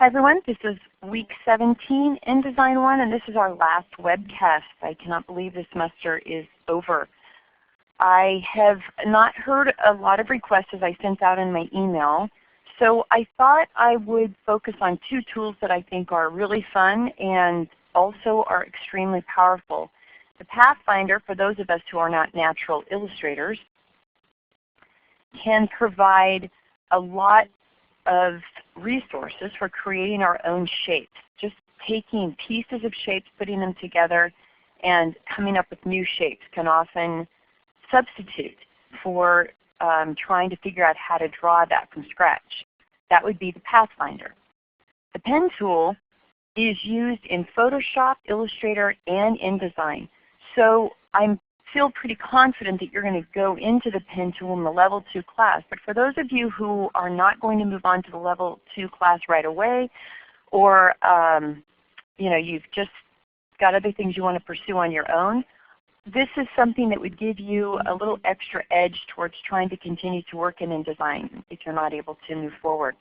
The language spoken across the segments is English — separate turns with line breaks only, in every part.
Hi everyone, this is week 17 InDesign 1 and this is our last webcast. I cannot believe this semester is over. I have not heard a lot of requests as I sent out in my email, so I thought I would focus on two tools that I think are really fun and also are extremely powerful. The Pathfinder, for those of us who are not natural illustrators, can provide a lot of resources for creating our own shapes. Just taking pieces of shapes, putting them together, and coming up with new shapes can often substitute for trying to figure out how to draw that from scratch. That would be the Pathfinder. The pen tool is used in Photoshop, Illustrator, and InDesign. So I feel pretty confident that you're going to go into the pen tool in the Level 2 class. But for those of you who are not going to move on to the Level 2 class right away, or you've just got other things you want to pursue on your own, this is something that would give you a little extra edge towards trying to continue to work in InDesign if you're not able to move forward.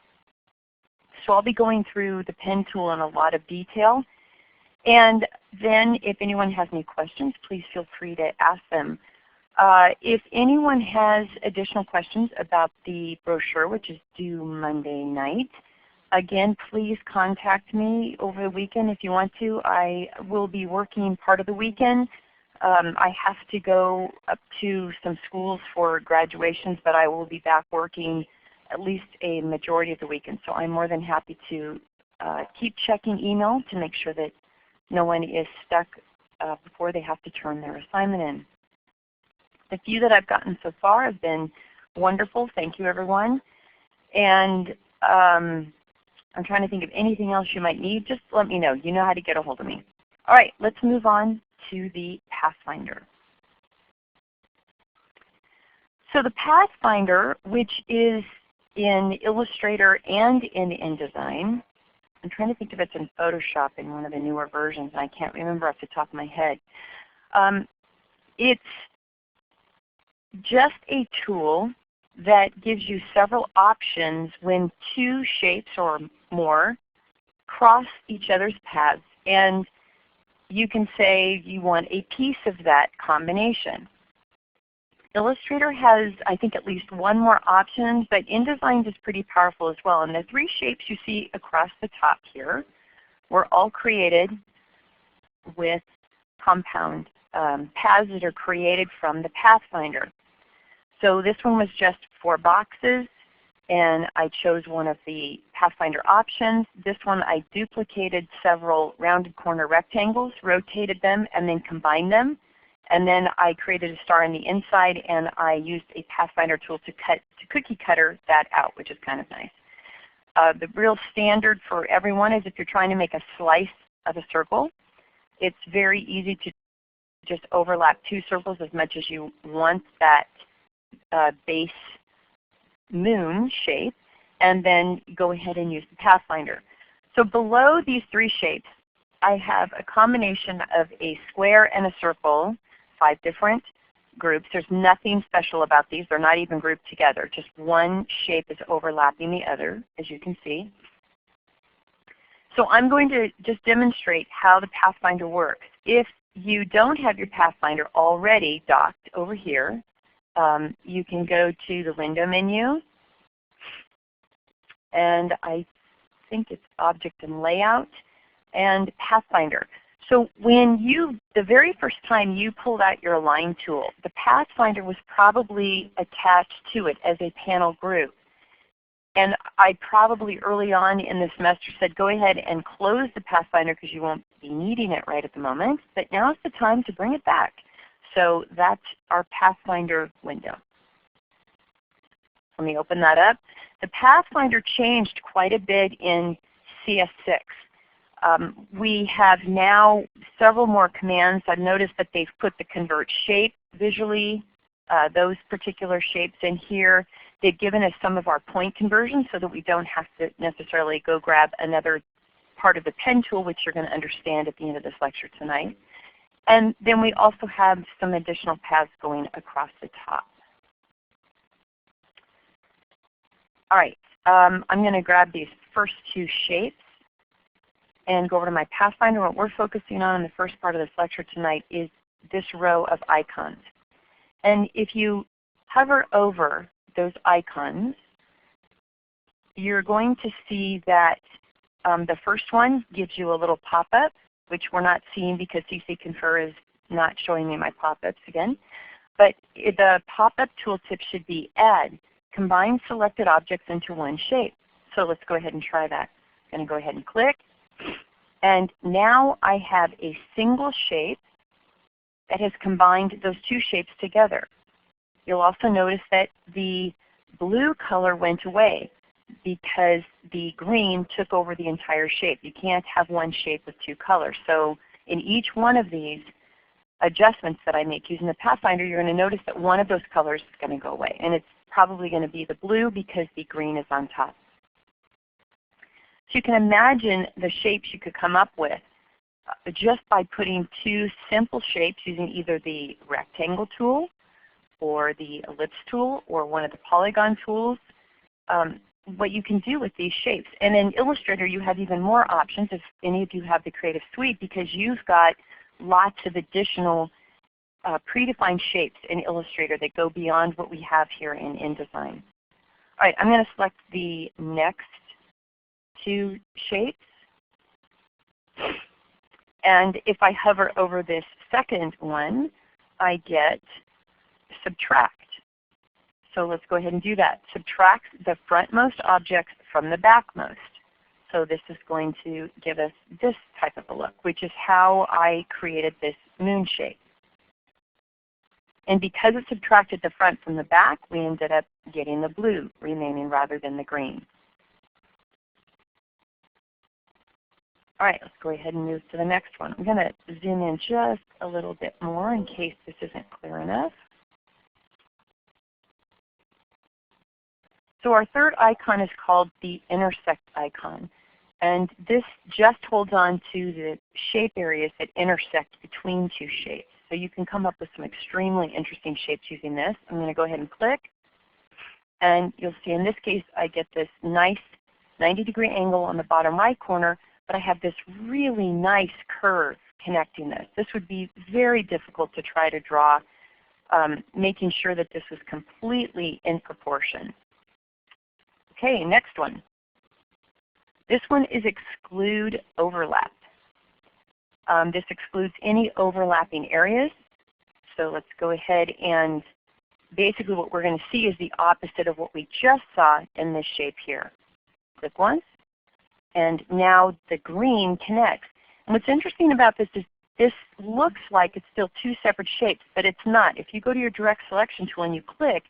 So I'll be going through the pen tool in a lot of detail. And then if anyone has any questions, please feel free to ask them. If anyone has additional questions about the brochure, which is due Monday night, again, please contact me over the weekend if you want to. I will be working part of the weekend. I have to go up to some schools for graduations, but I will be back working at least a majority of the weekend. So I'm more than happy to keep checking email to make sure that no one is stuck before they have to turn their assignment in. The few that I've gotten so far have been wonderful. Thank you, everyone. And I'm trying to think of anything else you might need. Just let me know. You know how to get a hold of me. All right, let's move on to the Pathfinder. So the Pathfinder, which is in Illustrator and in InDesign, I'm trying to think if it's in Photoshop in one of the newer versions. I can't remember off the top of my head. It's just a tool that gives you several options when two shapes or more cross each other's paths. And you can say you want a piece of that combination. Illustrator has, I think, at least one more option, but InDesign is pretty powerful as well. And the three shapes you see across the top here were all created with compound paths that are created from the Pathfinder. So this one was just 4 boxes, and I chose one of the Pathfinder options. This one I duplicated several rounded corner rectangles, rotated them, and then combined them. And then I created a star on the inside, and I used a Pathfinder tool to cookie cutter that out, which is kind of nice. The real standard for everyone is if you're trying to make a slice of a circle, it's very easy to just overlap 2 circles as much as you want that base moon shape, and then go ahead and use the Pathfinder. So below these 3 shapes, I have a combination of a square and a circle, 5 different groups. There's nothing special about these. They're not even grouped together. Just one shape is overlapping the other, as you can see. So I'm going to just demonstrate how the Pathfinder works. If you don't have your Pathfinder already docked over here, you can go to the window menu, and I think it's Object and Layout, and Pathfinder. So when the very first time you pulled out your Align tool, the Pathfinder was probably attached to it as a panel group. And I probably early on in the semester said, go ahead and close the Pathfinder because you won't be needing it right at the moment. But now's the time to bring it back. So that's our Pathfinder window. Let me open that up. The Pathfinder changed quite a bit in CS6. We have now several more commands. I've noticed that they've put the convert shape visually, those particular shapes in here. They've given us some of our point conversions so that we don't have to necessarily go grab another part of the pen tool, which you're going to understand at the end of this lecture tonight. And then we also have some additional paths going across the top. All right, I'm going to grab these first 2 shapes and go over to my Pathfinder. What we're focusing on in the first part of this lecture tonight is this row of icons. And if you hover over those icons, you're going to see that the first one gives you a little pop-up, which we're not seeing because CC Confer is not showing me my pop-ups again. But the pop-up tooltip should be Add, Combine Selected Objects into One Shape. So let's go ahead and try that. I'm going to go ahead and click. And now I have a single shape that has combined those two shapes together. You'll also notice that the blue color went away because the green took over the entire shape. You can't have one shape with two colors. So in each one of these adjustments that I make using the Pathfinder, you're going to notice that one of those colors is going to go away. And it's probably going to be the blue because the green is on top. So you can imagine the shapes you could come up with just by putting two simple shapes using either the rectangle tool or the ellipse tool or one of the polygon tools, what you can do with these shapes. And in Illustrator you have even more options if any of you have the Creative Suite, because you've got lots of additional predefined shapes in Illustrator that go beyond what we have here in InDesign. All right, I'm going to select the next two shapes. And if I hover over this second one, I get subtract. So let's go ahead and do that. Subtract the frontmost objects from the backmost. So this is going to give us this type of a look, which is how I created this moon shape. And because it subtracted the front from the back, we ended up getting the blue remaining rather than the green. All right, let's go ahead and move to the next one. I'm going to zoom in just a little bit more in case this isn't clear enough. So our third icon is called the intersect icon. And this just holds on to the shape areas that intersect between two shapes. So you can come up with some extremely interesting shapes using this. I'm going to go ahead and click. And you'll see in this case I get this nice 90-degree angle on the bottom right corner, but I have this really nice curve connecting this. This would be very difficult to try to draw, making sure that this was completely in proportion. Okay, next one. This one is exclude overlap. This excludes any overlapping areas. So let's go ahead and basically what we're going to see is the opposite of what we just saw in this shape here. Click once, and now the green connects. And what's interesting about this is this looks like it's still two separate shapes, but it's not. If you go to your direct selection tool and you click,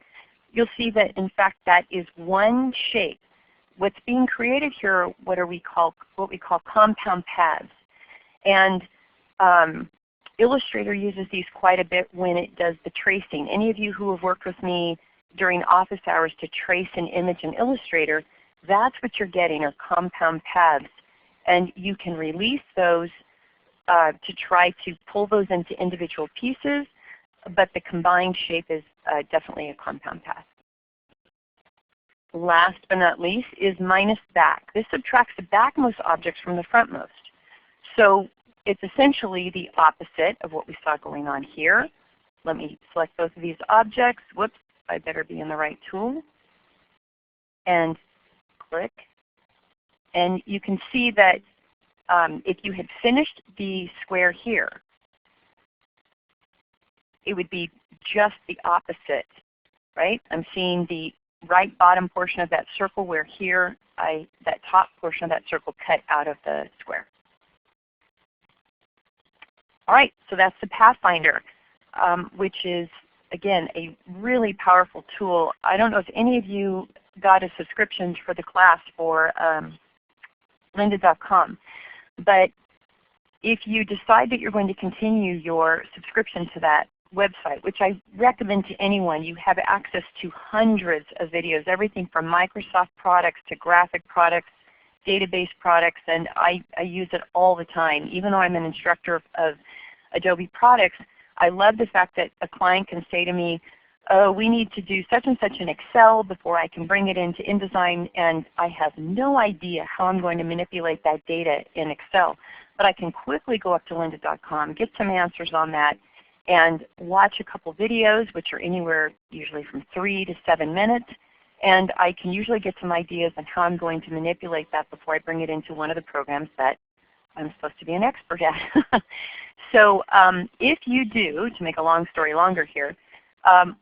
you'll see that in fact that is one shape. What's being created here are what we call compound paths. And Illustrator uses these quite a bit when it does the tracing. Any of you who have worked with me during office hours to trace an image in Illustrator, that's what you're getting, are compound paths. And you can release those to try to pull those into individual pieces, but the combined shape is definitely a compound path. Last but not least is minus back. This subtracts the backmost objects from the frontmost. So it's essentially the opposite of what we saw going on here. Let me select both of these objects. Whoops, I better be in the right tool. And click. And you can see that if you had finished the square here, it would be just the opposite, right? I'm seeing the right bottom portion of that circle where here that top portion of that circle cut out of the square. All right, so that's the Pathfinder, which is, again, a really powerful tool. I don't know if any of you got a subscription for the class for lynda.com, but if you decide that you're going to continue your subscription to that website, which I recommend to anyone, you have access to hundreds of videos, everything from Microsoft products to graphic products, database products, and I use it all the time. Even though I'm an instructor of Adobe products, I love the fact that a client can say to me, oh, we need to do such and such in Excel before I can bring it into InDesign, and I have no idea how I'm going to manipulate that data in Excel. But I can quickly go up to lynda.com, get some answers on that, and watch a couple videos, which are anywhere usually from 3 to 7 minutes. And I can usually get some ideas on how I'm going to manipulate that before I bring it into one of the programs that I'm supposed to be an expert at. So if you do, to make a long story longer here,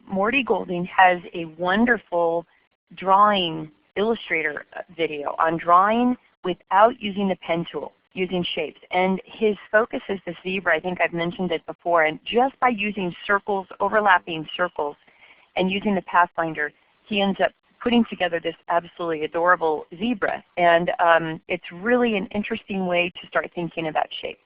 Morty Golding has a wonderful drawing illustrator video on drawing without using the pen tool, using shapes. And his focus is the zebra. I think I've mentioned it before. And just by using circles, overlapping circles, and using the Pathfinder, he ends up putting together this absolutely adorable zebra. And it's really an interesting way to start thinking about shapes.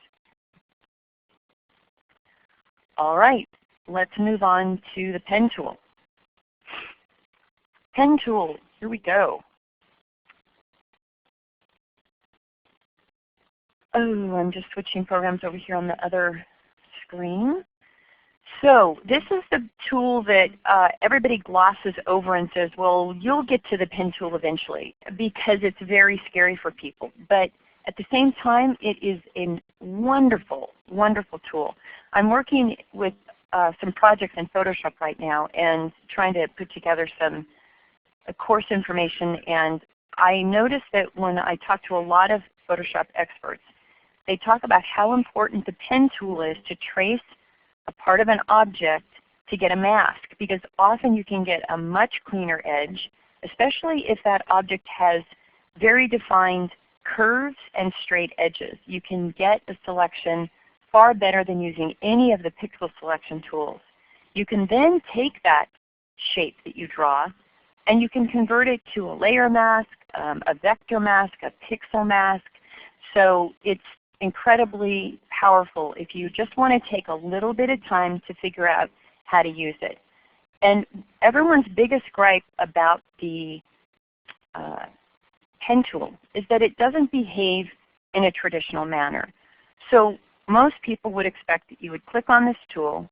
All right, let's move on to the pen tool. Pen tool, here we go. Oh, I'm just switching programs over here on the other screen. So this is the tool that everybody glosses over and says, well, you'll get to the pen tool eventually, because it's very scary for people. But at the same time, it is a wonderful, wonderful tool. I'm working with some projects in Photoshop right now and trying to put together some course information. And I noticed that when I talk to a lot of Photoshop experts, they talk about how important the pen tool is to trace a part of an object to get a mask, because often you can get a much cleaner edge, especially if that object has very defined curves and straight edges. You can get a selection far better than using any of the pixel selection tools. You can then take that shape that you draw and you can convert it to a layer mask, a vector mask, a pixel mask. So it's incredibly powerful if you just want to take a little bit of time to figure out how to use it. And everyone's biggest gripe about the pen tool is that it doesn't behave in a traditional manner. So most people would expect that you would click on this tool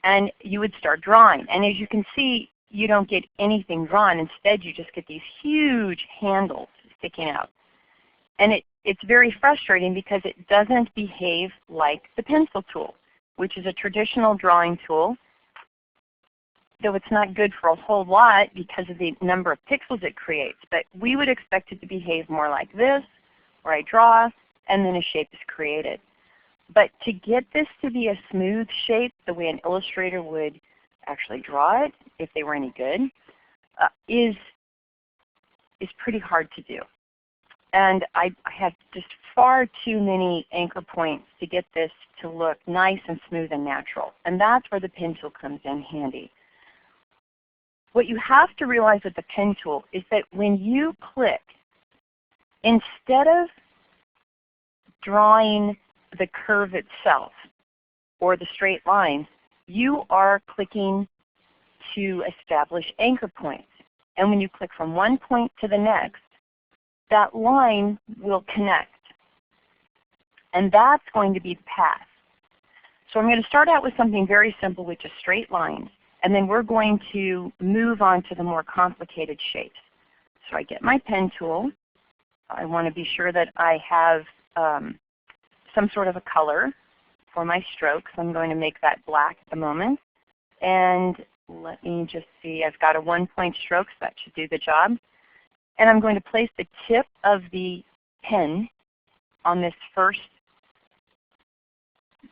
and you would start drawing. And as you can see, you don't get anything drawn. Instead, you just get these huge handles sticking out. And it's very frustrating because it doesn't behave like the pencil tool, which is a traditional drawing tool, though it's not good for a whole lot because of the number of pixels it creates. But we would expect it to behave more like this, where I draw and then a shape is created. But to get this to be a smooth shape, the way an illustrator would actually draw it, if they were any good, is pretty hard to do. And I have just far too many anchor points to get this to look nice and smooth and natural. And that's where the pen tool comes in handy. What you have to realize with the pen tool is that when you click, instead of drawing the curve itself or the straight lines, you are clicking to establish anchor points. And when you click from one point to the next, that line will connect. And that's going to be the path. So I'm going to start out with something very simple, which is straight lines. And then we're going to move on to the more complicated shapes. So I get my pen tool. I want to be sure that I have some sort of a color for my strokes. I'm going to make that black at the moment. And let me just see. I've got a 1-point stroke, so that should do the job. And I'm going to place the tip of the pen on this first.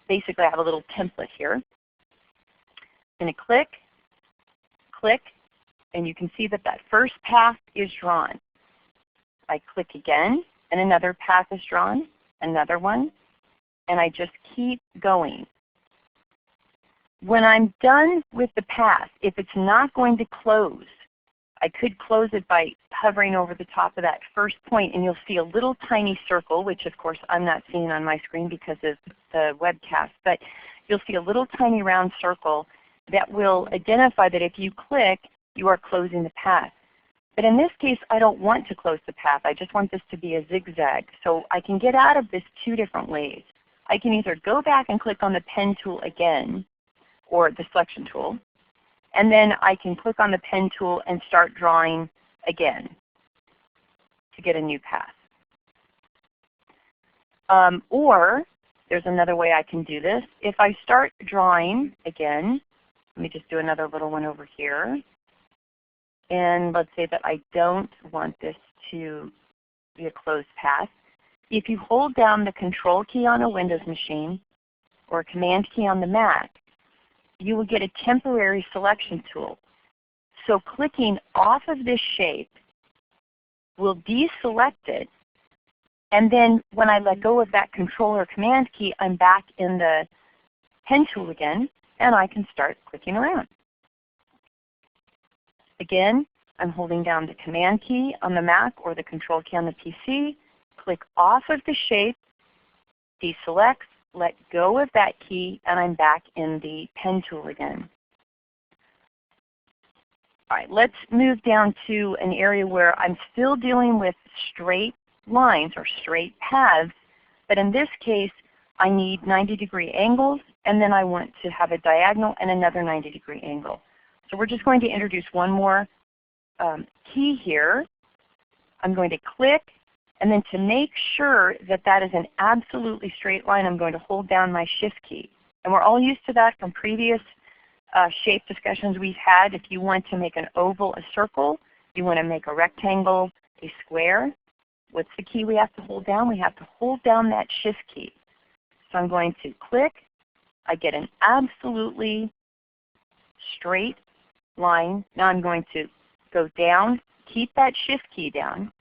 Basically, I have a little template here. I'm going to click, click, and you can see that that first path is drawn. I click again, and another path is drawn, another one, and I just keep going. When I'm done with the path, if it's not going to close, I could close it by hovering over the top of that first point, and you'll see a little tiny circle, which of course I'm not seeing on my screen because of the webcast, but you'll see a little tiny round circle that will identify that if you click, you are closing the path. But in this case, I don't want to close the path. I just want this to be a zigzag. So I can get out of this 2 different ways. I can either go back and click on the pen tool again, or the selection tool, And then I can click on the pen tool and start drawing again to get a new path. Or there's another way I can do this. If I start drawing again, let me just do another little one over here. And let's say that I don't want this to be a closed path. If you hold down the Control key on a Windows machine or Command key on the Mac, you will get a temporary selection tool. So clicking off of this shape will deselect it, and then when I let go of that Control or Command key, I'm back in the pen tool again, and I can start clicking around. Again, I'm holding down the Command key on the Mac or the Control key on the PC, click off of the shape, deselect, let go of that key, and I'm back in the pen tool again. All right, let's move down to an area where I'm still dealing with straight lines or straight paths, but in this case I need 90-degree angles, and then I want to have a diagonal and another 90-degree angle. So we're just going to introduce one more key here. I'm going to click, and then to make sure that that is an absolutely straight line, I'm going to hold down my Shift key. And we're all used to that from previous shape discussions we've had. If you want to make an oval a circle, you want to make a rectangle a square, what's the key we have to hold down? We have to hold down that Shift key. So I'm going to click. I get an absolutely straight line. Now I'm going to go down, keep that Shift key down.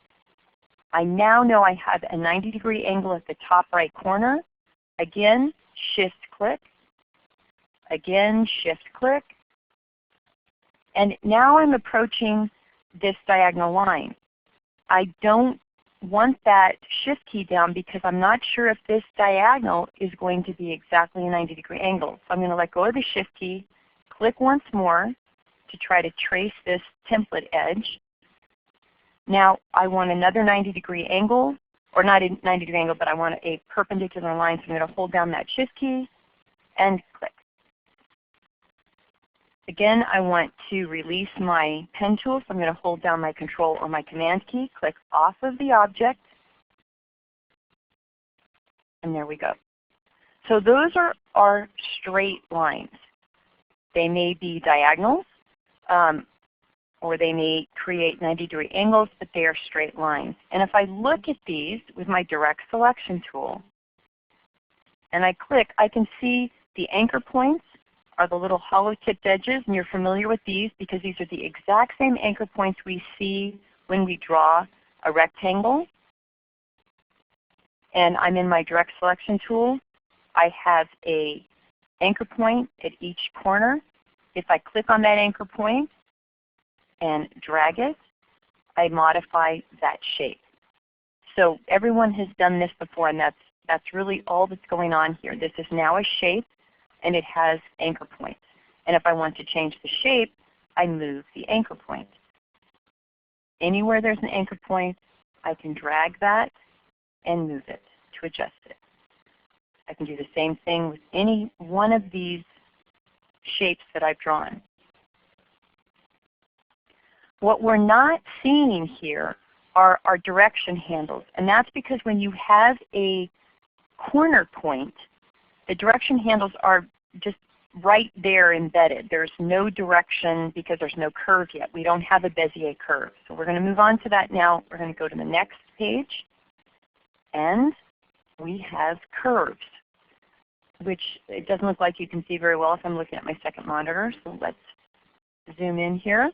I now know I have a 90-degree angle at the top right corner. Again, Shift click. Again, Shift click. And now I'm approaching this diagonal line. I don't want that Shift key down because I'm not sure if this diagonal is going to be exactly a 90-degree angle. So I'm going to let go of the Shift key, click once more to try to trace this template edge. Now I want another 90-degree angle, or not a 90-degree angle, but I want a perpendicular line. So I'm going to hold down that Shift key and click. Again, I want to release my pen tool, so I'm going to hold down my Control or my Command key, click off of the object, and there we go. So those are our straight lines. They may be diagonals, or they may create 90-degree angles, but they are straight lines. And if I look at these with my Direct Selection tool, and I click, I can see the anchor points are the little hollow tipped edges, and you're familiar with these because these are the exact same anchor points we see when we draw a rectangle. And I'm in my Direct Selection tool. I have an anchor point at each corner. If I click on that anchor point and drag it, I modify that shape. So everyone has done this before, and that's really all that's going on here. This is now a shape, and it has anchor points. And if I want to change the shape, I move the anchor point. Anywhere there's an anchor point, I can drag that and move it to adjust it. I can do the same thing with any one of these shapes that I've drawn. What we're not seeing here are our direction handles, and that's because when you have a corner point, the direction handles are just right there embedded. There's no direction because there's no curve yet. We don't have a Bezier curve. So we're going to move on to that now. We're going to go to the next page, and we have curves, which it doesn't look like you can see very well if I'm looking at my second monitor. So let's zoom in here.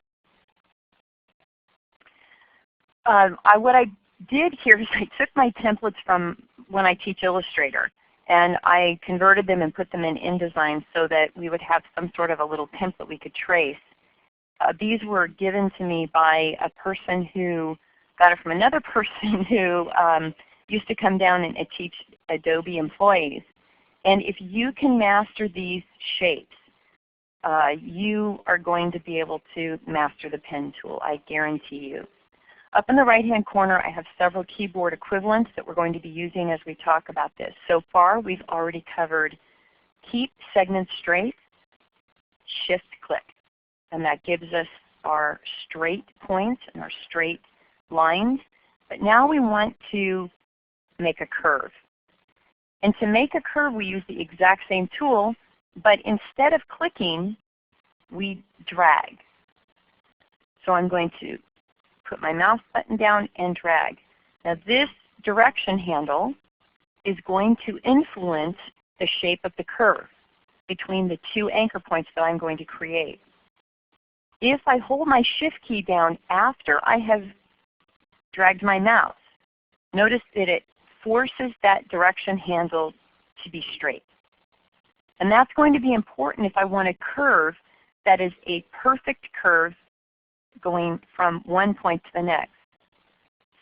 What I did here is I took my templates from when I teach Illustrator, and I converted them and put them in InDesign so that we would have some sort of a little template we could trace. These were given to me by a person who got it from another person who used to come down and teach Adobe employees. And if you can master these shapes, you are going to be able to master the pen tool, I guarantee you. Up in the right-hand corner, I have several keyboard equivalents that we're going to be using as we talk about this. So far, we've already covered Keep Segment Straight, Shift Click. and that gives us our straight points and our straight lines. But now we want to make a curve. And to make a curve, we use the exact same tool, but instead of clicking, we drag. So I'm going to put my mouse button down and drag. Now this direction handle is going to influence the shape of the curve between the two anchor points that I'm going to create. If I hold my Shift key down after I have dragged my mouse, notice that it forces that direction handle to be straight. And that's going to be important if I want a curve that is a perfect curve going from one point to the next.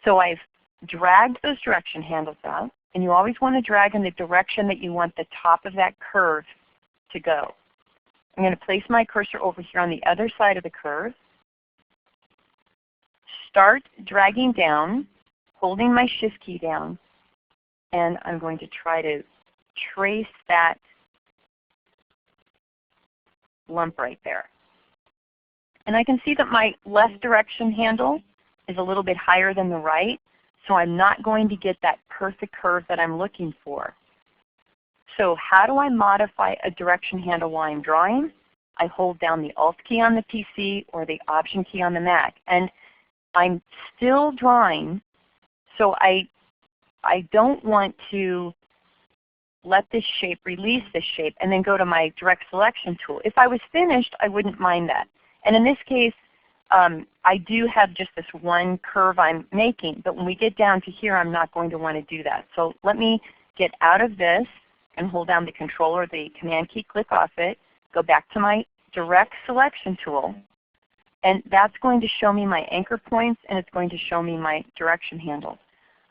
So I've dragged those direction handles out, and you always want to drag in the direction that you want the top of that curve to go. I'm going to place my cursor over here on the other side of the curve. Start dragging down, holding my Shift key down, and I'm going to try to trace that lump right there. And I can see that my left direction handle is a little bit higher than the right, so I'm not going to get that perfect curve that I'm looking for. So how do I modify a direction handle while I'm drawing? I hold down the Alt key on the PC or the Option key on the Mac. And I'm still drawing, so I don't want to let this shape release this shape and then go to my direct selection tool. If I was finished, I wouldn't mind that. And in this case, I do have just this one curve I'm making, but when we get down to here, I'm not going to want to do that. So let me get out of this and hold down the Control or the Command key, click off it, go back to my direct selection tool, and that's going to show me my anchor points and it's going to show me my direction handle.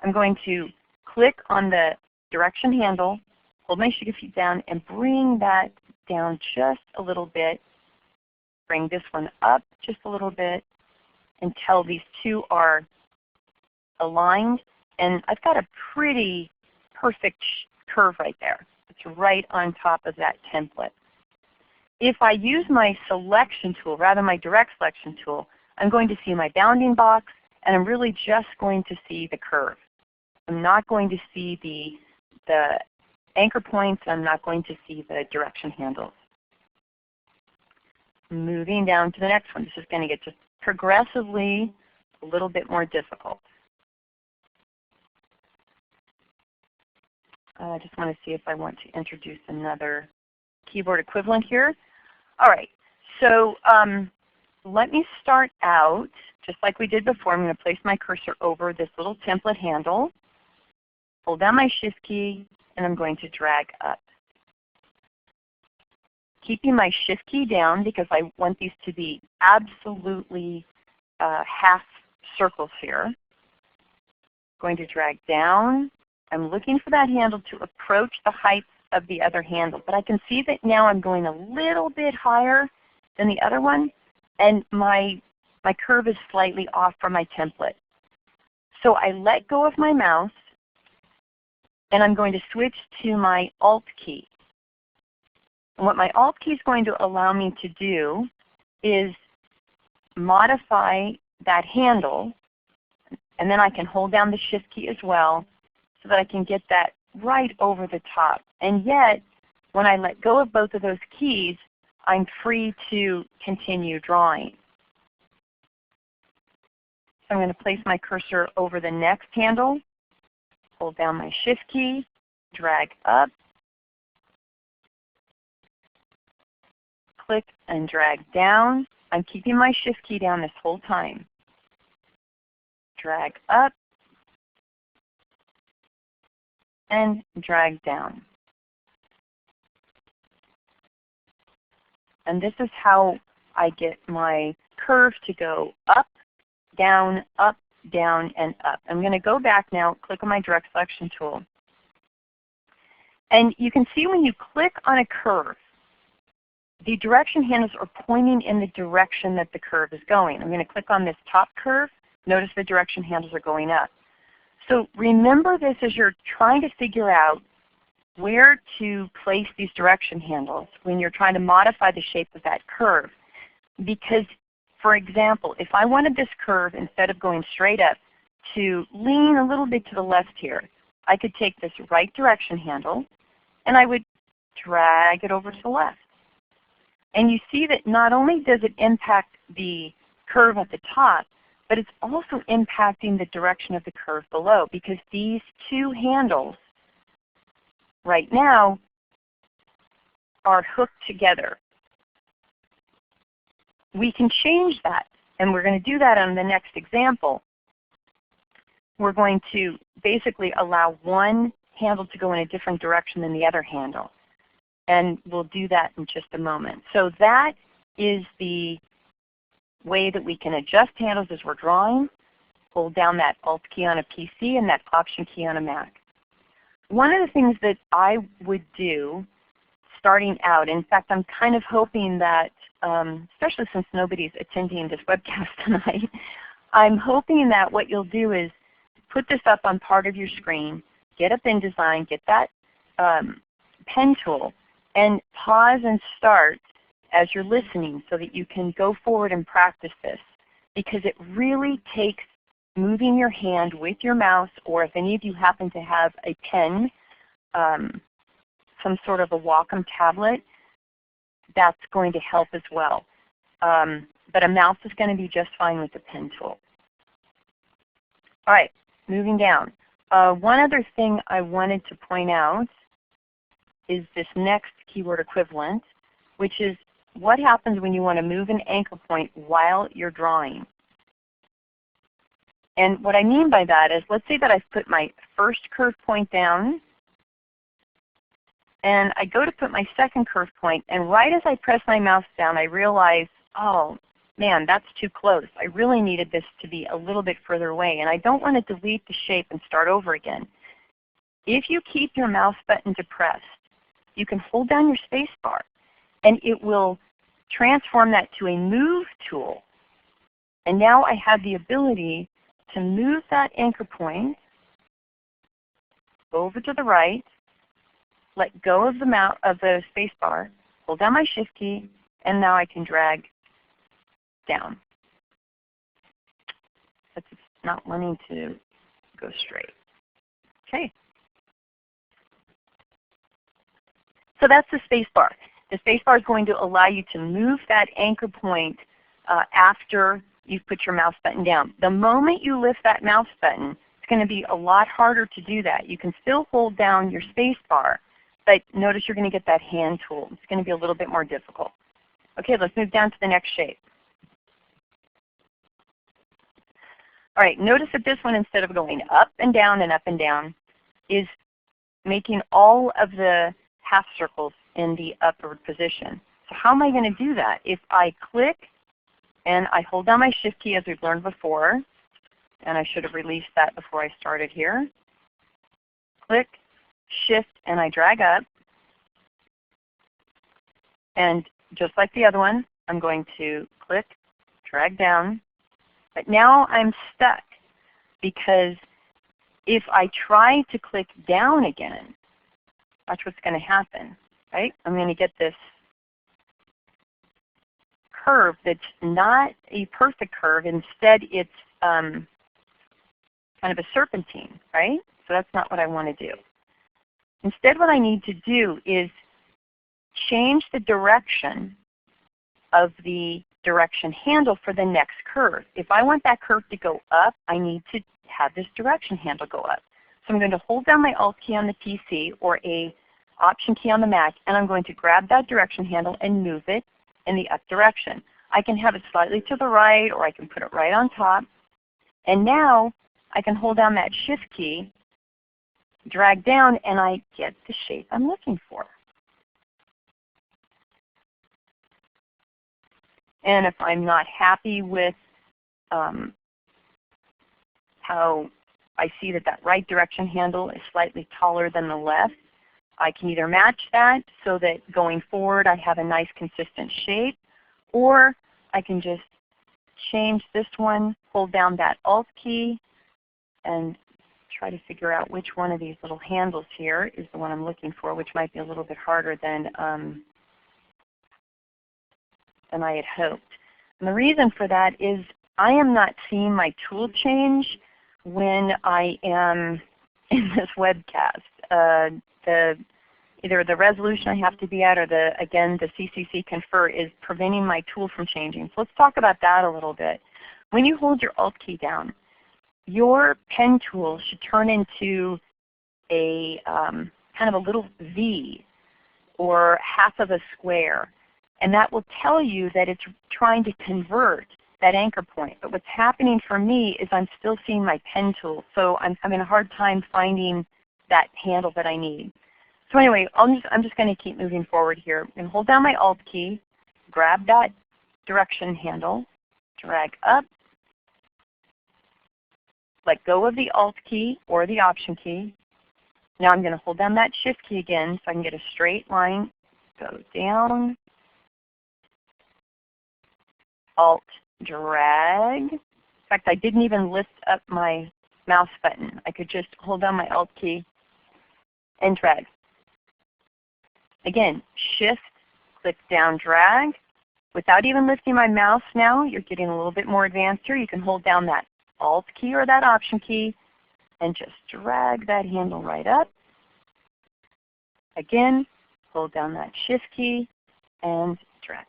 I'm going to click on the direction handle, hold my Shift key down, and bring that down just a little bit. Bring this one up just a little bit until these two are aligned. And I've got a pretty perfect curve right there. It's right on top of that template. If I use my selection tool, rather my direct selection tool, I'm going to see my bounding box, and I'm really just going to see the curve. I'm not going to see the anchor points. I'm not going to see the direction handles. Moving down to the next one. This is going to get just progressively a little bit more difficult. I just want to see if I want to introduce another keyboard equivalent here. All right, so let me start out just like we did before. I'm going to place my cursor over this little template handle, hold down my Shift key, and I'm going to drag up. Keeping my Shift key down because I want these to be absolutely half circles here. Going to drag down. I'm looking for that handle to approach the height of the other handle, but I can see that now I'm going a little bit higher than the other one, and my curve is slightly off from my template. So I let go of my mouse, and I'm going to switch to my Alt key. And what my Alt key is going to allow me to do is modify that handle, and then I can hold down the Shift key as well so that I can get that right over the top. And yet, when I let go of both of those keys, I'm free to continue drawing. So I'm going to place my cursor over the next handle, hold down my Shift key, drag up, click and drag down. I'm keeping my Shift key down this whole time. Drag up and drag down. And this is how I get my curve to go up, down, and up. I'm going to go back now, click on my direct selection tool. And you can see when you click on a curve, the direction handles are pointing in the direction that the curve is going. I'm going to click on this top curve. Notice the direction handles are going up. So remember this as you're trying to figure out where to place these direction handles when you're trying to modify the shape of that curve. Because, for example, if I wanted this curve, instead of going straight up, to lean a little bit to the left here, I could take this right direction handle and I would drag it over to the left. And you see that not only does it impact the curve at the top, but it's also impacting the direction of the curve below, because these two handles right now are hooked together. We can change that, and we're going to do that on the next example. We're going to basically allow one handle to go in a different direction than the other handle. And we'll do that in just a moment. So that is the way that we can adjust handles as we're drawing. Hold down that Alt key on a PC and that Option key on a Mac. One of the things that I would do starting out, in fact I'm kind of hoping that, especially since nobody's attending this webcast tonight, I'm hoping that what you'll do is put this up on part of your screen, get up InDesign, get that pen tool, and pause and start as you're listening so that you can go forward and practice this. Because it really takes moving your hand with your mouse, or if any of you happen to have a pen, some sort of a Wacom tablet, that's going to help as well. But a mouse is going to be just fine with the pen tool. All right, moving down. One other thing I wanted to point out is this next keyword equivalent, which is what happens when you want to move an anchor point while you're drawing. And what I mean by that is, let's say that I've put my first curve point down, and I go to put my second curve point, and right as I press my mouse down, I realize, oh man, that's too close. I really needed this to be a little bit further away, and I don't want to delete the shape and start over again. If you keep your mouse button depressed, you can hold down your space bar, and it will transform that to a move tool. And now I have the ability to move that anchor point over to the right, let go of the space bar, hold down my Shift key, and now I can drag down. But it's not wanting to go straight. Okay. So that's the space bar. The space bar is going to allow you to move that anchor point after you've put your mouse button down. The moment you lift that mouse button, it's going to be a lot harder to do that. You can still hold down your space bar, but notice you're going to get that hand tool. It's going to be a little bit more difficult. Okay, let's move down to the next shape. All right, notice that this one, instead of going up and down, is making all of the half circles in the upward position. So how am I going to do that? If I click and I hold down my Shift key as we've learned before, and I should have released that before I started here. Click, Shift, and I drag up. And just like the other one, I'm going to click, drag down. But now I'm stuck, because if I try to click down again, watch what's going to happen. Right? I'm going to get this curve that's not a perfect curve. Instead, it's kind of a serpentine, right? So that's not what I want to do. Instead, what I need to do is change the direction of the direction handle for the next curve. If I want that curve to go up, I need to have this direction handle go up. So I'm going to hold down my Alt key on the PC or a Option key on the Mac, and I'm going to grab that direction handle and move it in the up direction. I can have it slightly to the right, or I can put it right on top. And now I can hold down that Shift key, drag down, and I get the shape I'm looking for. And if I'm not happy with how I see that that right direction handle is slightly taller than the left, I can either match that so that going forward I have a nice consistent shape, or I can just change this one, hold down that Alt key, and try to figure out which one of these little handles here is the one I'm looking for, which might be a little bit harder than I had hoped. And the reason for that is I am not seeing my tool change when I am in this webcast. Either the resolution I have to be at or the CCC confer is preventing my tool from changing. So let's talk about that a little bit. When you hold your Alt key down, your pen tool should turn into a kind of a little V or half of a square. And that will tell you that it's trying to convert that anchor point. But what's happening for me is I'm still seeing my pen tool. So I'm having a hard time finding that handle that I need. So anyway, I'm just going to keep moving forward here. I'm going to hold down my Alt key, grab that direction handle, drag up, let go of the Alt key or the Option key. Now I'm going to hold down that Shift key again so I can get a straight line, go down, Alt, drag. In fact, I didn't even lift up my mouse button. I could just hold down my Alt key and drag. Again, Shift, click down, drag. Without even lifting my mouse now, you're getting a little bit more advanced here. You can hold down that Alt key or that Option key and just drag that handle right up. Again, hold down that Shift key and drag.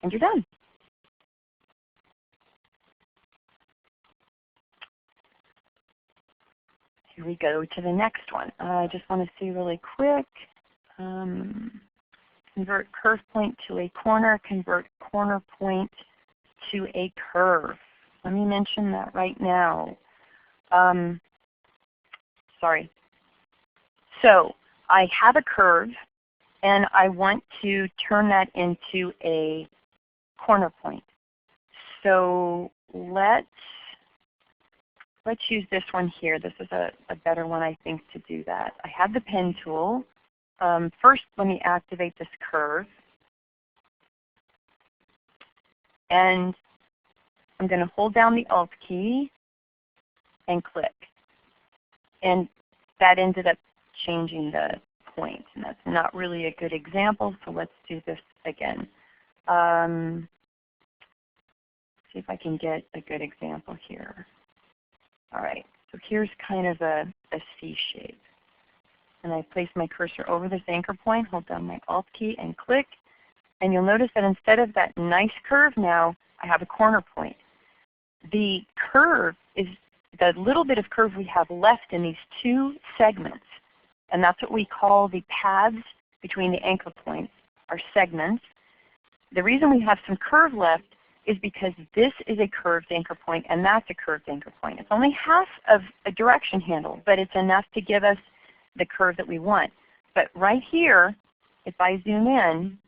And you're done. Here we go to the next one. I just want to see really quick. Convert curve point to a corner, convert corner point to a curve. Let me mention that right now. Sorry. So I have a curve and I want to turn that into a corner point. So let's use this one here. This is a better one, I think, to do that. I have the pen tool. First, let me activate this curve. And I'm going to hold down the Alt key and click. And that ended up changing the point. And that's not really a good example, so let's do this again. See if I can get a good example here. All right, so here's kind of a C shape. And I place my cursor over this anchor point, hold down my Alt key and click. And you'll notice that instead of that nice curve now, I have a corner point. The curve is the little bit of curve we have left in these two segments. And that's what we call the paths between the anchor points, our segments. The reason we have some curve left is because this is a curved anchor point and that's a curved anchor point. It's only half of a direction handle, but it's enough to give us the curve that we want. But right here, if I zoom in,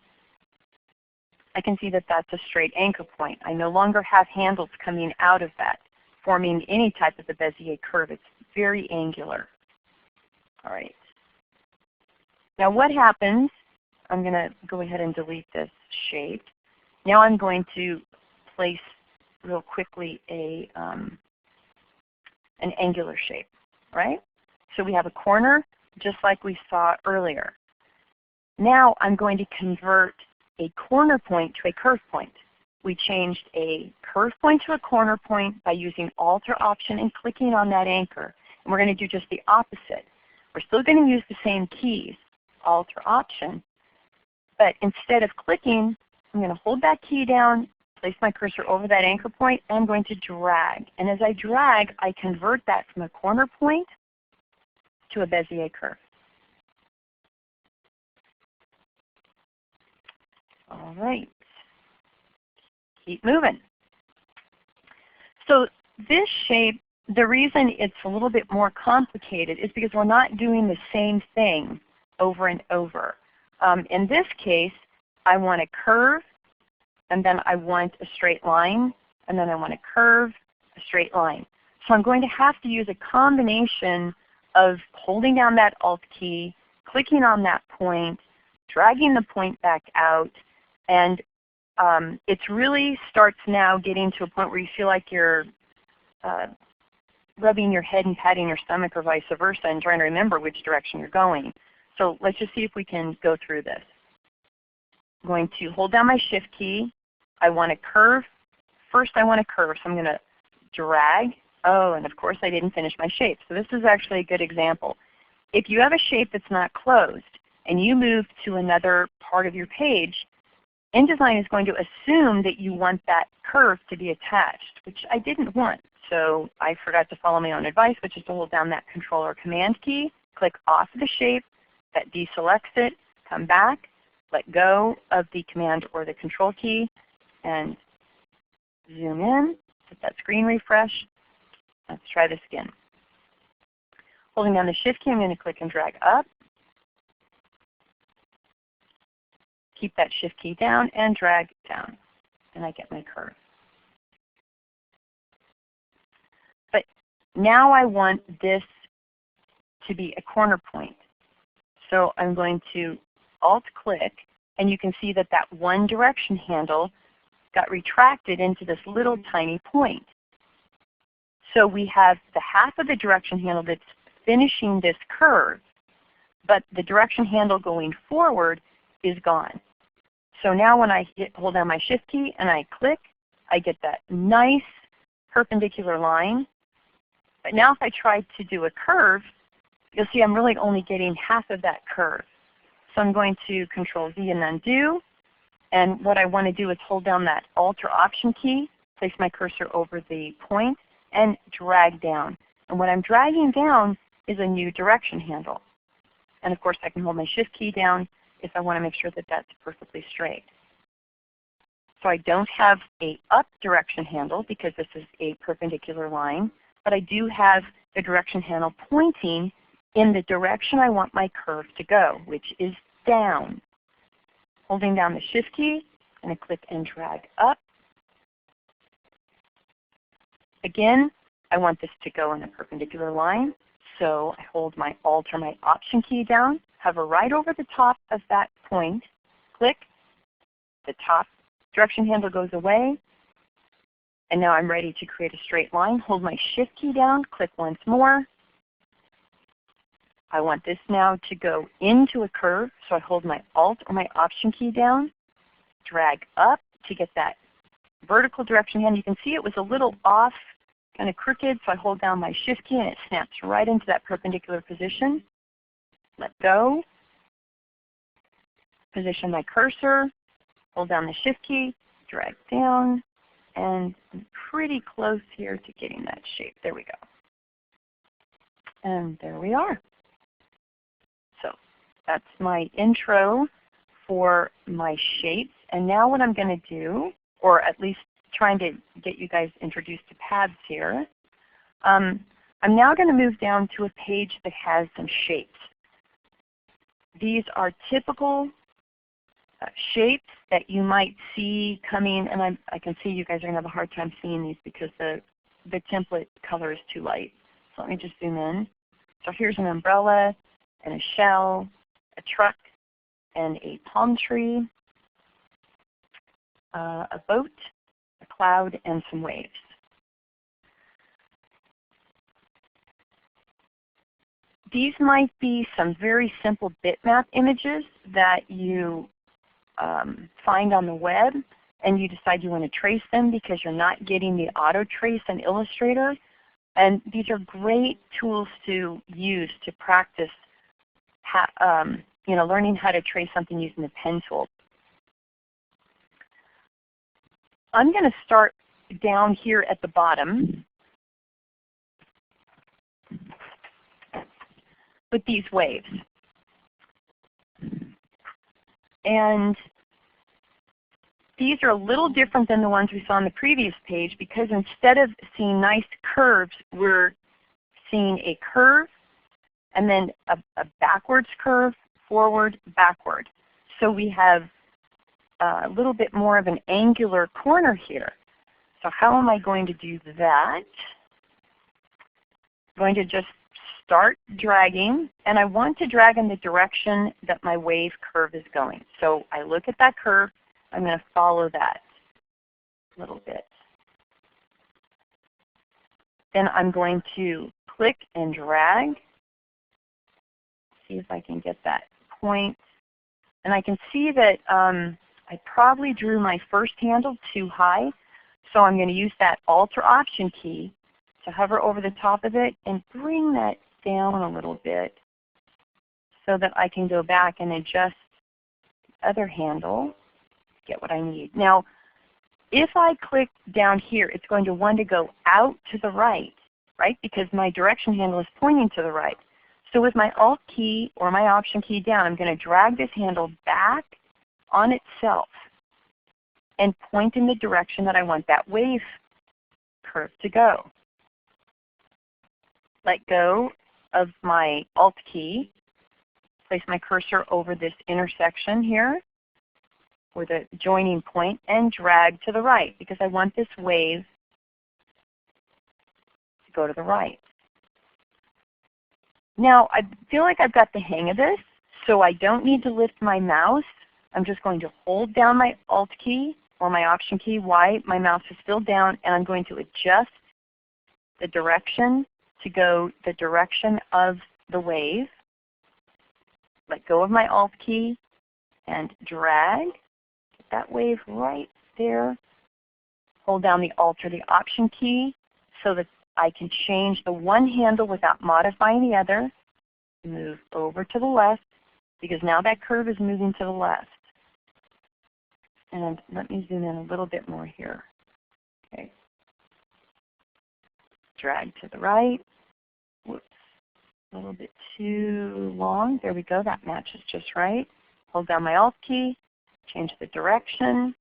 I can see that that's a straight anchor point. I no longer have handles coming out of that, forming any type of a Bezier curve. It's very angular. All right. Now what happens, I'm going to go ahead and delete this shape. Now I'm going to place real quickly an angular shape, right? So we have a corner just like we saw earlier. Now I'm going to convert a corner point to a curve point. We changed a curve point to a corner point by using Alt or Option and clicking on that anchor. And we're going to do just the opposite. We're still going to use the same keys, Alt or Option, but instead of clicking, I'm going to hold that key down, place my cursor over that anchor point, and I'm going to drag. And as I drag, I convert that from a corner point to a Bezier curve. All right. Keep moving. So this shape, the reason it's a little bit more complicated is because we're not doing the same thing over and over. In this case, I want a curve, and then I want a straight line, and then I want a curve, a straight line. So I'm going to have to use a combination of holding down that Alt key, clicking on that point, dragging the point back out, and it really starts now getting to a point where you feel like you're rubbing your head and patting your stomach or vice versa and trying to remember which direction you're going. So let's just see if we can go through this. I'm going to hold down my Shift key, I want a curve. First I want a curve, so I'm going to drag. Oh, and of course I didn't finish my shape. So this is actually a good example. If you have a shape that's not closed and you move to another part of your page, InDesign is going to assume that you want that curve to be attached, which I didn't want. So I forgot to follow my own advice, which is to hold down that Control or Command key, click off of the shape, that deselects it, come back, let go of the Command or the Control key, and zoom in, hit that screen refresh. Let's try this again. Holding down the Shift key, I'm going to click and drag up. Keep that Shift key down and drag down, and I get my curve. But now I want this to be a corner point. So I'm going to Alt-click, and you can see that that one direction handle got retracted into this little tiny point. So we have the half of the direction handle that's finishing this curve, but the direction handle going forward is gone. So now when I hold down my Shift key and I click, I get that nice perpendicular line. But now if I try to do a curve, you'll see I'm really only getting half of that curve. So I'm going to Control V and undo. And what I want to do is hold down that Alt or Option key, place my cursor over the point, and drag down. And what I'm dragging down is a new direction handle. And of course I can hold my Shift key down if I want to make sure that that's perfectly straight. So I don't have a up direction handle because this is a perpendicular line, but I do have the direction handle pointing in the direction I want my curve to go, which is down. Holding down the Shift key, and I click and drag up. Again, I want this to go in a perpendicular line, so I hold my Alt or my Option key down, hover right over the top of that point, click, the top direction handle goes away, and now I'm ready to create a straight line. Hold my Shift key down, click once more. I want this now to go into a curve, so I hold my Alt or my Option key down, drag up to get that vertical direction handle. You can see it was a little off, kind of crooked, so I hold down my Shift key and it snaps right into that perpendicular position. Let go. Position my cursor, hold down the Shift key, drag down, and I'm pretty close here to getting that shape. There we go. And there we are. So that's my intro for my shapes. And now what I'm going to do, or at least trying to get you guys introduced to paths here, I'm now going to move down to a page that has some shapes. These are typical shapes that you might see coming, and I can see you guys are going to have a hard time seeing these because the template color is too light. So let me just zoom in. So here's an umbrella, and a shell, a truck, and a palm tree, a boat, a cloud, and some waves. These might be some very simple bitmap images that you find on the web, and you decide you want to trace them because you're not getting the auto trace in Illustrator. And these are great tools to use to practice learning how to trace something using the pen tool. I'm going to start down here at the bottom with these waves. And these are a little different than the ones we saw on the previous page because instead of seeing nice curves, we're seeing a curve and then a backwards curve, forward, backward. So we have a little bit more of an angular corner here. So how am I going to do that? I'm going to just start dragging, and I want to drag in the direction that my wave curve is going. So I look at that curve, I'm going to follow that a little bit. Then I'm going to click and drag. See if I can get that point. And I can see that I probably drew my first handle too high, so I'm going to use that Alt or Option key to hover over the top of it and bring that down a little bit so that I can go back and adjust the other handle, get what I need. Now, if I click down here, it's going to want to go out to the right, because my direction handle is pointing to the right. So with my Alt key or my Option key down, I'm going to drag this handle back on itself and point in the direction that I want that wave curve to go. Let go of my Alt key, place my cursor over this intersection here, or the joining point, and drag to the right because I want this wave to go to the right. Now I feel like I've got the hang of this, so I don't need to lift my mouse. I'm just going to hold down my Alt key or my Option key while my mouse is still down, and I'm going to adjust the direction to go the direction of the wave. Let go of my Alt key and drag. Get that wave right there. Hold down the Alt or the Option key so that I can change the one handle without modifying the other. Move over to the left because now that curve is moving to the left. And let me zoom in a little bit more here. Okay. Drag to the right. Whoops. A little bit too long. There we go. That matches just right. Hold down my Alt key. Change the direction.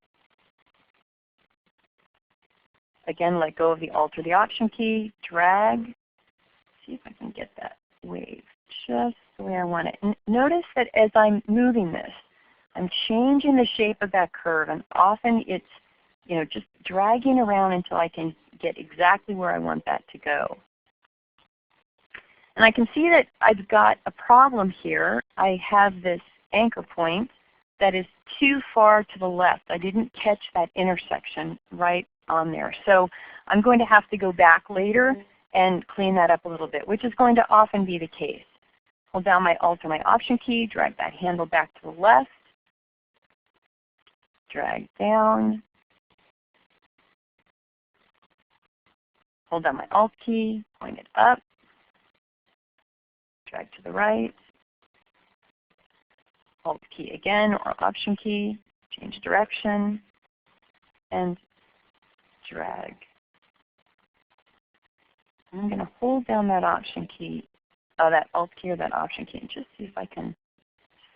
Again, let go of the Alt or the Option key. Drag. See if I can get that wave just the way I want it. And notice that as I'm moving this, I'm changing the shape of that curve, and often it's just dragging around until I can get exactly where I want that to go. And I can see that I've got a problem here. I have this anchor point that is too far to the left. I didn't catch that intersection right on there. So I'm going to have to go back later and clean that up a little bit, which is going to often be the case. Hold down my Alt or my Option key, drag that handle back to the left, drag down, hold down my Alt key, point it up, drag to the right, Alt key again or Option key, change direction, and drag. I'm going to hold down that Option key, that Alt key or that Option key, and just see if I can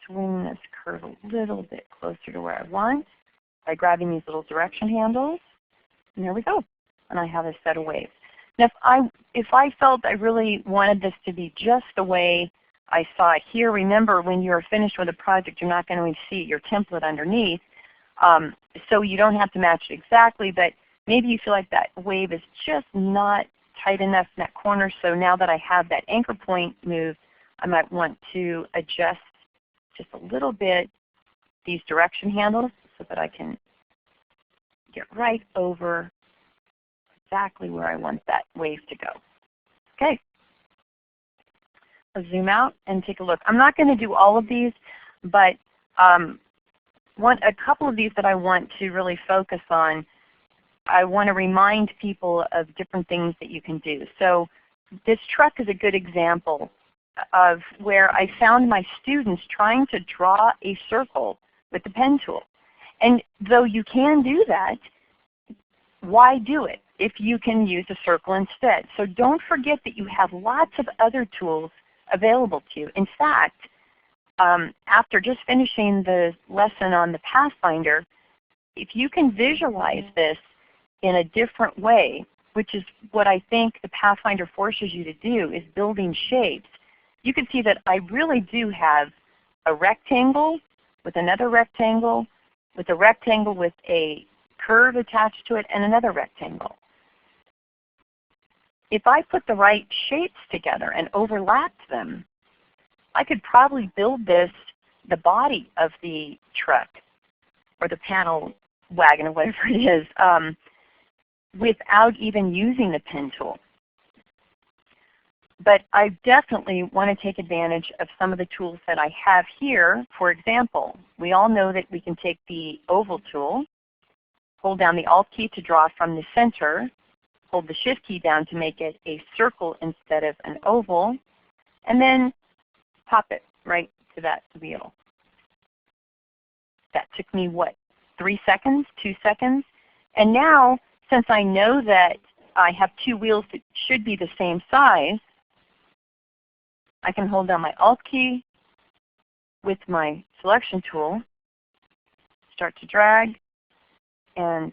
swing this curve a little bit closer to where I want by grabbing these little direction handles. And there we go. And I have a set of waves. Now if I felt I really wanted this to be just the way I saw it here, remember when you're finished with a project, you're not going to see your template underneath. So you don't have to match it exactly, but maybe you feel like that wave is just not tight enough in that corner. So now that I have that anchor point moved, I might want to adjust just a little bit these direction handles so that I can get right over exactly where I want that wave to go. Okay. Let's zoom out and take a look. I'm not going to do all of these, but a couple of these that I want to really focus on, I want to remind people of different things that you can do. So this truck is a good example of where I found my students trying to draw a circle with the pen tool. And though you can do that, why do it if you can use a circle instead? So don't forget that you have lots of other tools available to you. In fact, after just finishing the lesson on the Pathfinder, if you can visualize this in a different way, which is what I think the Pathfinder forces you to do, is building shapes, you can see that I really do have a rectangle with another rectangle, with a rectangle with a curve attached to it, and another rectangle. If I put the right shapes together and overlapped them, I could probably build the body of the truck or the panel wagon or whatever it is, without even using the pen tool. But I definitely want to take advantage of some of the tools that I have here. For example, we all know that we can take the oval tool, hold down the Alt key to draw from the center, hold the Shift key down to make it a circle instead of an oval, and then pop it right to that wheel. That took me, what, 3 seconds, 2 seconds? And now, since I know that I have two wheels that should be the same size, I can hold down my Alt key with my selection tool, start to drag, and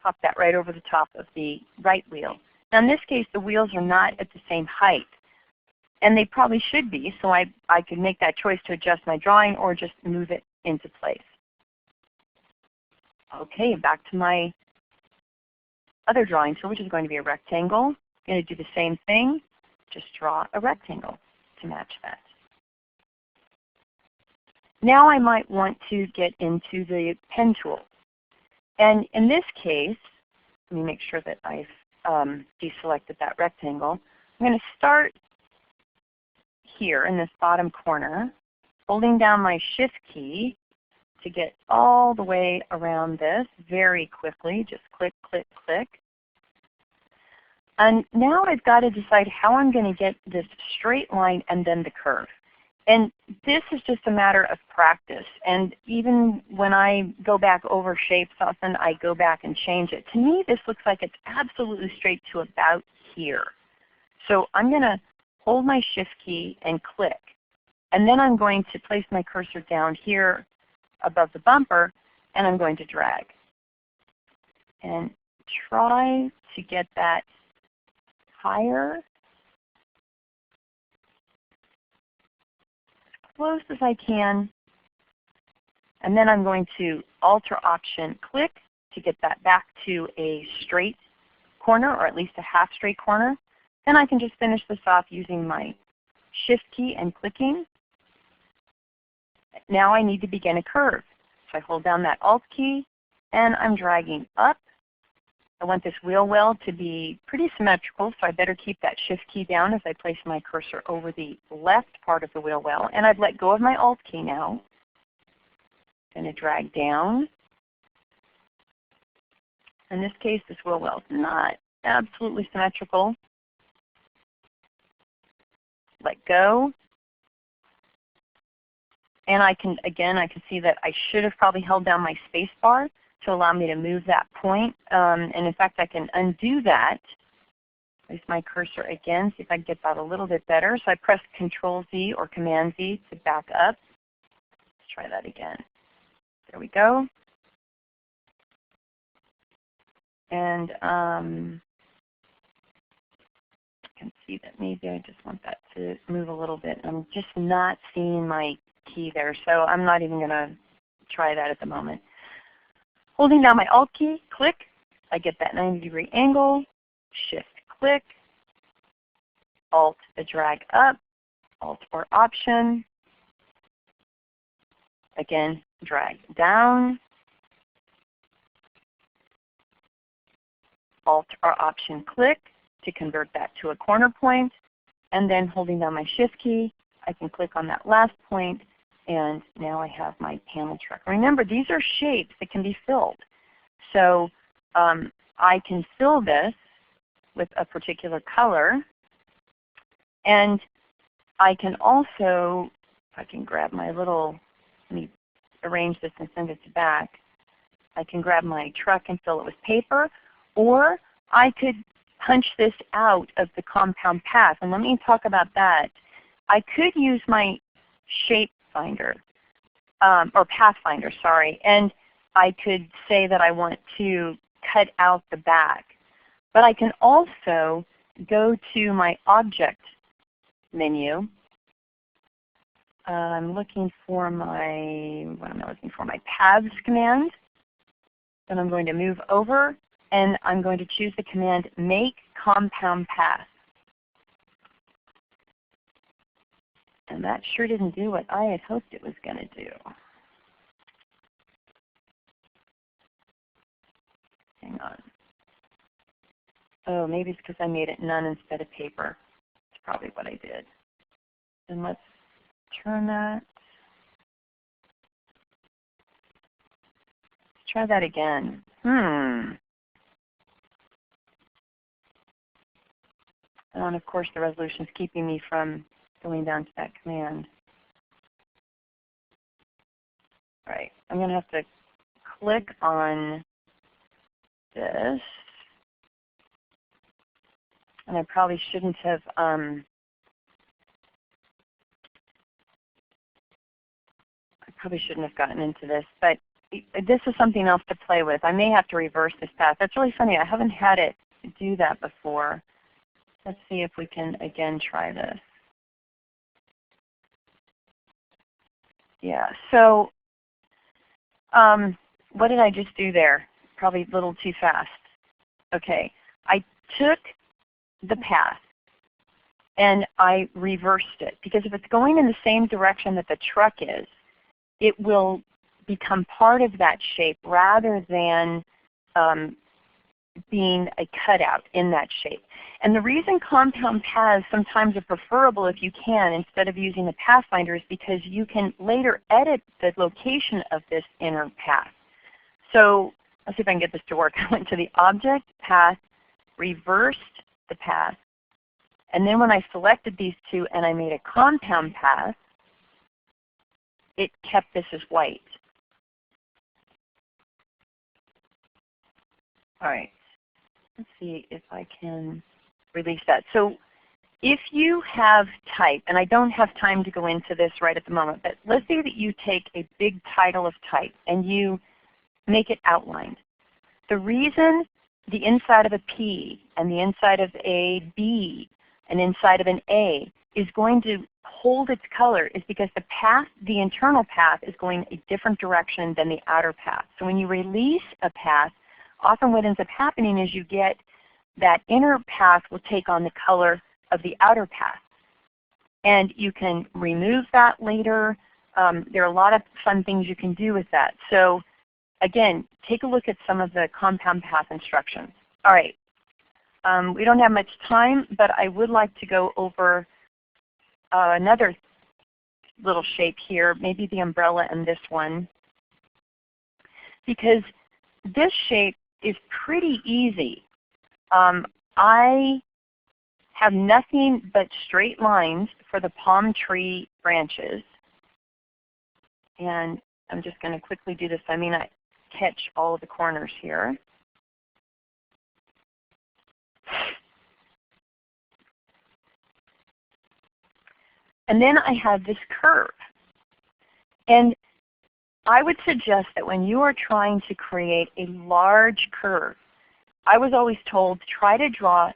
pop that right over the top of the right wheel. Now in this case, the wheels are not at the same height, and they probably should be, so I could make that choice to adjust my drawing or just move it into place. Okay, back to my other drawing tool, which is going to be a rectangle. I'm going to do the same thing, just draw a rectangle to match that. Now I might want to get into the pen tool. And in this case, let me make sure that I've deselected that rectangle. I'm going to start here in this bottom corner, holding down my Shift key to get all the way around this very quickly. Just click, click, click. And now I've got to decide how I'm going to get this straight line and then the curve. And this is just a matter of practice. And even when I go back over shapes, often I go back and change it. To me, this looks like it's absolutely straight to about here. So I'm going to hold my Shift key and click. And then I'm going to place my cursor down here above the bumper, and I'm going to drag. And try to get that higher, as close as I can. And then I'm going to Alt-Option click to get that back to a straight corner, or at least a half straight corner. Then I can just finish this off using my Shift key and clicking. Now I need to begin a curve. So I hold down that Alt key and I'm dragging up. I want this wheel well to be pretty symmetrical, so I better keep that Shift key down as I place my cursor over the left part of the wheel well. And I've let go of my Alt key now. I'm going to drag down. In this case, this wheel well is not absolutely symmetrical. Let go. And I can see that I should have probably held down my space bar to allow me to move that point. And in fact, I can undo that. Place my cursor again, see if I can get that a little bit better. So I press Control-Z or Command-Z to back up. Let's try that again. There we go. And I can see that maybe I just want that to move a little bit. I'm just not seeing my key there, so I'm not even going to try that at the moment. Holding down my Alt key, click, I get that 90-degree angle, Shift click, Alt to drag up, Alt or Option, again drag down, Alt or Option click to convert that to a corner point, and then holding down my Shift key, I can click on that last point, and now I have my panel truck. Remember, these are shapes that can be filled. So I can fill this with a particular color, and I can also, if I can grab my little, let me arrange this and send it to back. I can grab my truck and fill it with paper, or I could punch this out of the compound path. And let me talk about that. I could use my shape finder, or pathfinder, sorry, and I could say that I want to cut out the back. But I can also go to my object menu. I'm looking for my, what am I looking for? My paths command. Then I'm going to move over and I'm going to choose the command make compound path. And that sure didn't do what I had hoped it was going to do. Hang on. Oh, maybe it's because I made it none instead of paper. probably what I did. And let's turn that. Let's try that again. And of course the resolution is keeping me from going down to that command. All right, I'm going to have to click on this. And I probably shouldn't have gotten into this, but this is something else to play with. I may have to reverse this path. That's really funny. I haven't had it do that before. Let's see if we can again try this. Yeah, so what did I just do there? Probably a little too fast. Okay, I took the path and I reversed it, because if it's going in the same direction that the truck is, it will become part of that shape rather than being a cutout in that shape. And the reason compound paths sometimes are preferable if you can instead of using the pathfinder is because you can later edit the location of this inner path. So let's see if I can get this to work. I went to the object, path, reversed the path, and then when I selected these two and I made a compound path, it kept this as white. All right, let's see if I can release that. So if you have type, and I don't have time to go into this right at the moment, but let's say that you take a big title of type and you make it outlined. The reason the inside of a P and the inside of a B and inside of an A is going to hold its color is because the path, the internal path, is going a different direction than the outer path. So when you release a path, often what ends up happening is you get that inner path will take on the color of the outer path. And you can remove that later. There are a lot of fun things you can do with that. So again, take a look at some of the compound path instructions. All right. We don't have much time, but I would like to go over another little shape here, maybe the umbrella and this one, because this shape is pretty easy. I have nothing but straight lines for the palm tree branches. And I'm just going to quickly do this. I mean, I catch all of the corners here. And then I have this curve. And I would suggest that when you are trying to create a large curve, I was always told to try to draw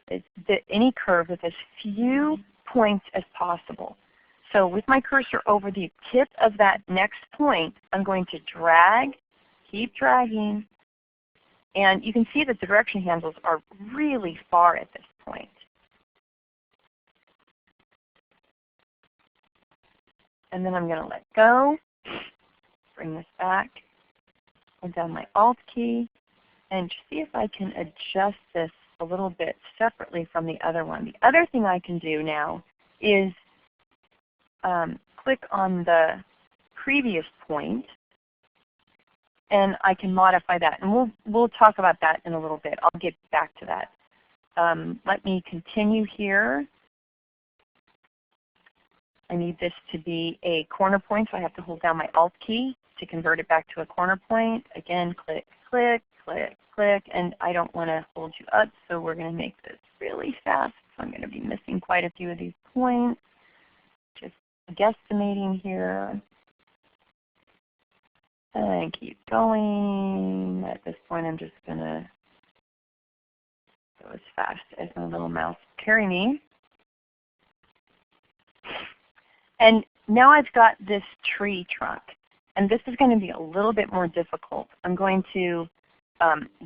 any curve with as few points as possible. So with my cursor over the tip of that next point, I'm going to drag, keep dragging, and you can see that the direction handles are really far at this point. And then I'm going to let go, bring this back, hold down my Alt key, and see if I can adjust this a little bit separately from the other one. The other thing I can do now is click on the previous point, and I can modify that. And we'll talk about that in a little bit. I'll get back to that. Let me continue here. I need this to be a corner point, so I have to hold down my Alt key to convert it back to a corner point. Again, click, click, click, click, and I don't want to hold you up, so we're going to make this really fast. So I'm going to be missing quite a few of these points. Just guesstimating here. And keep going. At this point, I'm just going to go as fast as my little mouse will carry me. And now I've got this tree trunk. And this is going to be a little bit more difficult. I'm going to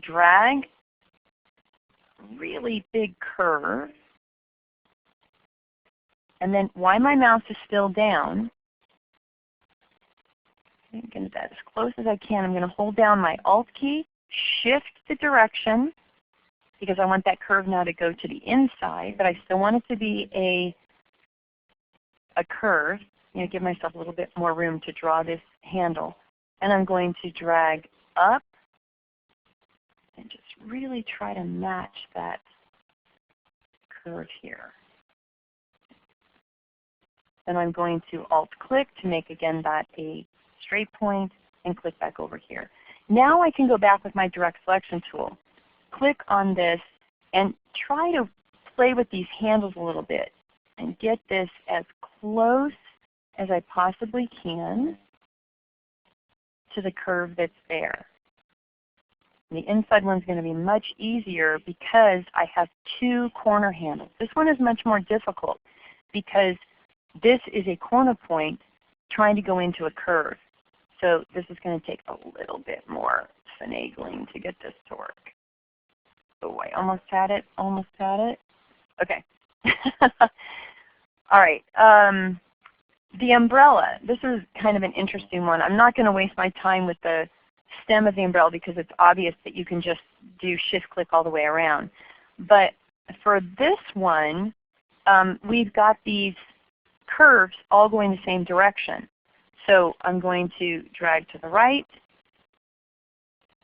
drag a really big curve. And then while my mouse is still down, I'm going to get that as close as I can. I'm going to hold down my Alt key, shift the direction, because I want that curve now to go to the inside, but I still want it to be a a curve, give myself a little bit more room to draw this handle. And I'm going to drag up and just really try to match that curve here. Then I'm going to Alt-click to make, again, that a straight point and click back over here. Now I can go back with my direct selection tool. Click on this and try to play with these handles a little bit and get this as close as I possibly can to the curve that's there. The inside one's going to be much easier because I have two corner handles. This one is much more difficult because this is a corner point trying to go into a curve. So this is going to take a little bit more finagling to get this to work. Oh, I almost had it, almost had it. Okay. All right. The umbrella, this is kind of an interesting one. I'm not going to waste my time with the stem of the umbrella because it's obvious that you can just do shift-click all the way around. But for this one, we've got these curves all going the same direction. So I'm going to drag to the right,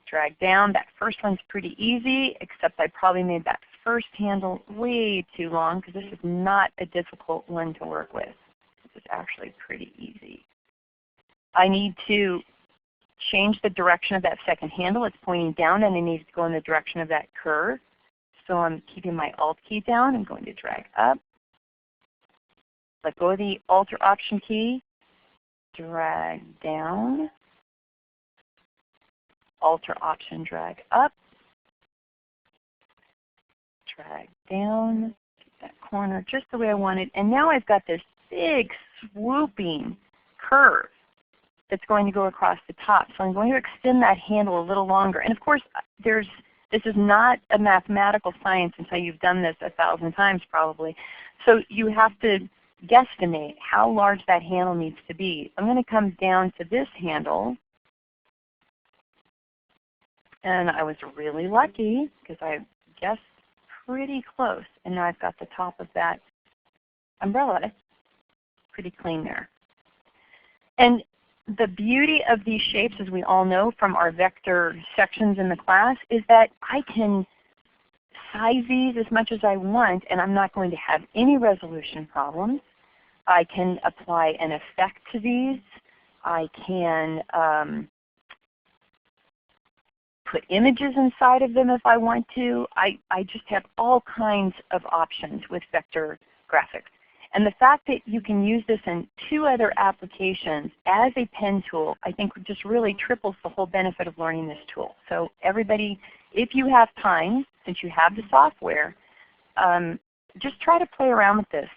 drag down. That first one's pretty easy, except I probably made that first handle way too long because this is not a difficult one to work with. This is actually pretty easy. I need to change the direction of that second handle. It's pointing down and it needs to go in the direction of that curve. So I'm keeping my Alt key down. I'm going to drag up. Let go of the Alt or Option key. Drag down. Alt or Option, drag up. Drag down. Get that corner just the way I want it. And now I've got this big swooping curve that's going to go across the top. So I'm going to extend that handle a little longer. And of course, this is not a mathematical science until you've done this 1,000 times probably. So you have to guesstimate how large that handle needs to be. I'm going to come down to this handle. And I was really lucky because I guessed pretty close. And now I've got the top of that umbrella pretty clean there. And the beauty of these shapes, as we all know from our vector sections in the class, is that I can size these as much as I want, and I'm not going to have any resolution problems. I can apply an effect to these. I can put images inside of them if I want to. I just have all kinds of options with vector graphics. And the fact that you can use this in 2 other applications as a pen tool, I think just really triples the whole benefit of learning this tool. So everybody, if you have time, since you have the software, just try to play around with this.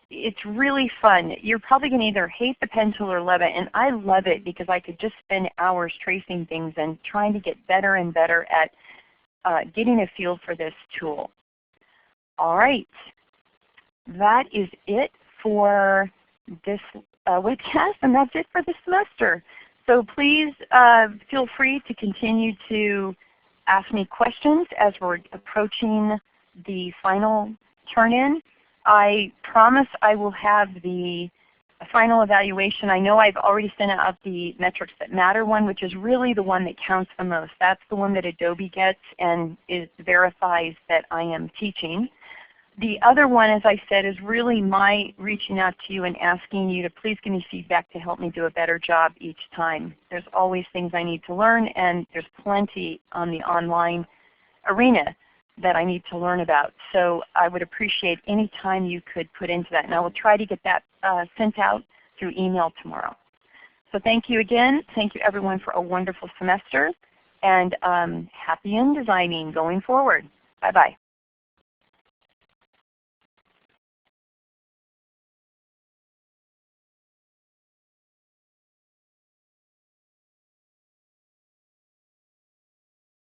It's really fun. You're probably going to either hate the pen tool or love it. And I love it because I could just spend hours tracing things and trying to get better and better at getting a feel for this tool. All right. That is it for this webcast, and that's it for this semester. So please feel free to continue to ask me questions as we're approaching the final turn-in. I promise I will have the final evaluation. I know I've already sent out the Metrics That Matter one, which is really the one that counts the most. That's the one that Adobe gets and verifies that I am teaching. The other one, as I said, is really my reaching out to you and asking you to please give me feedback to help me do a better job each time. There's always things I need to learn, and there's plenty on the online arena that I need to learn about. So I would appreciate any time you could put into that. And I will try to get that sent out through email tomorrow. So thank you again. Thank you everyone for a wonderful semester. And happy InDesigning going forward. Bye-bye.